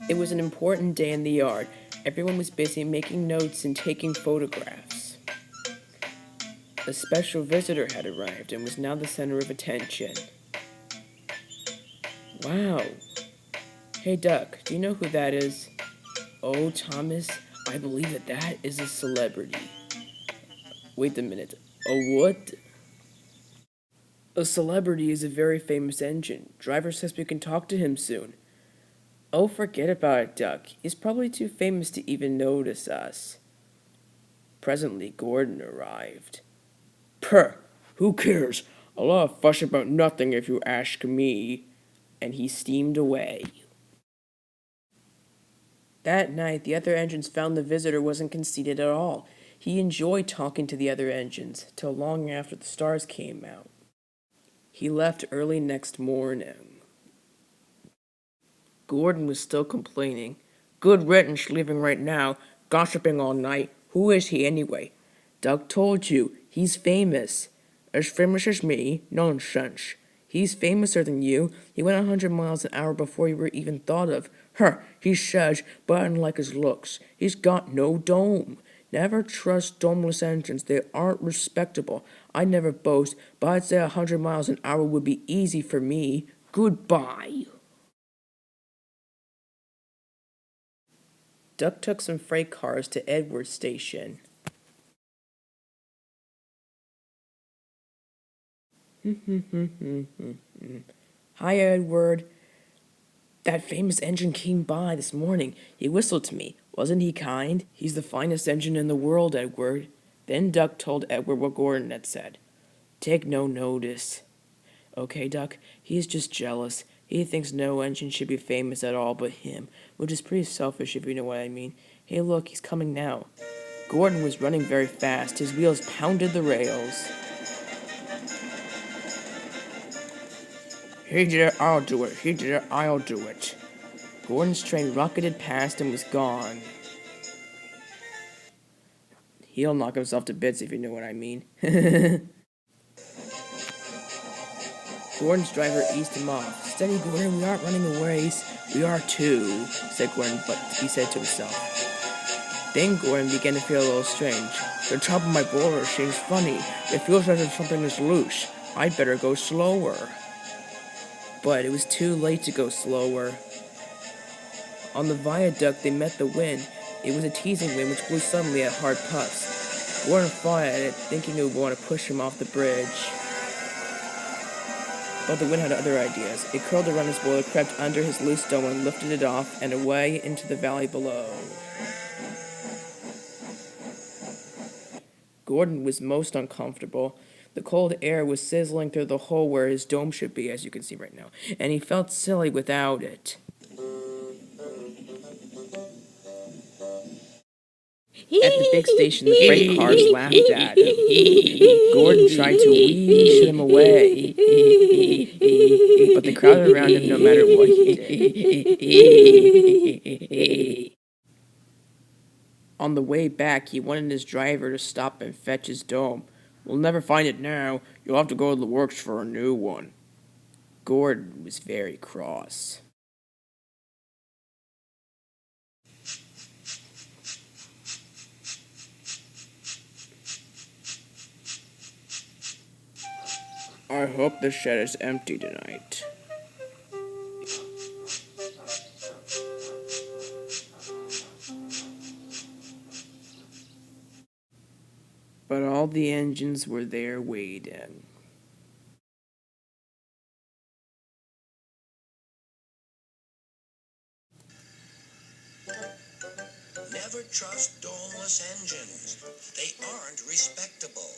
It was an important day in the yard. Everyone was busy making notes and taking photographs. A special visitor had arrived and was now the center of attention. Wow. Hey, Duck, do you know who that is? Oh, Thomas, I believe that is a celebrity. Wait a minute. A what? A celebrity is a very famous engine. Driver says we can talk to him soon. Oh, forget about it, Duck. He's probably too famous to even notice us. Presently, Gordon arrived. Puh, who cares? A lot of fuss about nothing if you ask me. And he steamed away. That night, the other engines found the visitor wasn't conceited at all. He enjoyed talking to the other engines, till long after the stars came out. He left early next morning. Gordon was still complaining. Good riddance leaving right now, gossiping all night. Who is he anyway? Doug told you, he's famous. As famous as me? Nonsense. He's famouser than you. He went 100 miles an hour before you were even thought of. He says, but I don't like his looks. He's got no dome. Never trust domeless engines. They aren't respectable. I never boast, but I'd say 100 miles an hour would be easy for me. Goodbye. Duck took some freight cars to Edward's station. Hi, Edward. That famous engine came by this morning. He whistled to me. Wasn't he kind? He's the finest engine in the world, Edward. Then Duck told Edward what Gordon had said. Take no notice. Okay, Duck, he's just jealous. He thinks no engine should be famous at all but him, which is pretty selfish if you know what I mean. Hey, look, he's coming now. Gordon was running very fast. His wheels pounded the rails. He did it, I'll do it. He did it, I'll do it. Gordon's train rocketed past and was gone. He'll knock himself to bits if you know what I mean. Gordon's driver eased him off. Steady, Gordon, we aren't running a race. We are too, said Gordon, but he said to himself. Then Gordon began to feel a little strange. The top of my boiler seems funny. It feels as if something is loose. I'd better go slower. But it was too late to go slower. On the viaduct, they met the wind. It was a teasing wind which blew suddenly at hard puffs. Gordon fought at it, thinking it would want to push him off the bridge. But the wind had other ideas. It curled around his boiler, crept under his loose dome, and lifted it off and away into the valley below. Gordon was most uncomfortable. The cold air was sizzling through the hole where his dome should be, as you can see right now, and he felt silly without it. At the big station, the freight cars laughed at him. Gordon tried to whoosh them away, but they crowded around him no matter what he did. On the way back, he wanted his driver to stop and fetch his dome. We'll never find it now. You'll have to go to the works for a new one. Gordon was very cross. I hope the shed is empty tonight. But all the engines were there waiting. Never trust domeless engines. They aren't respectable.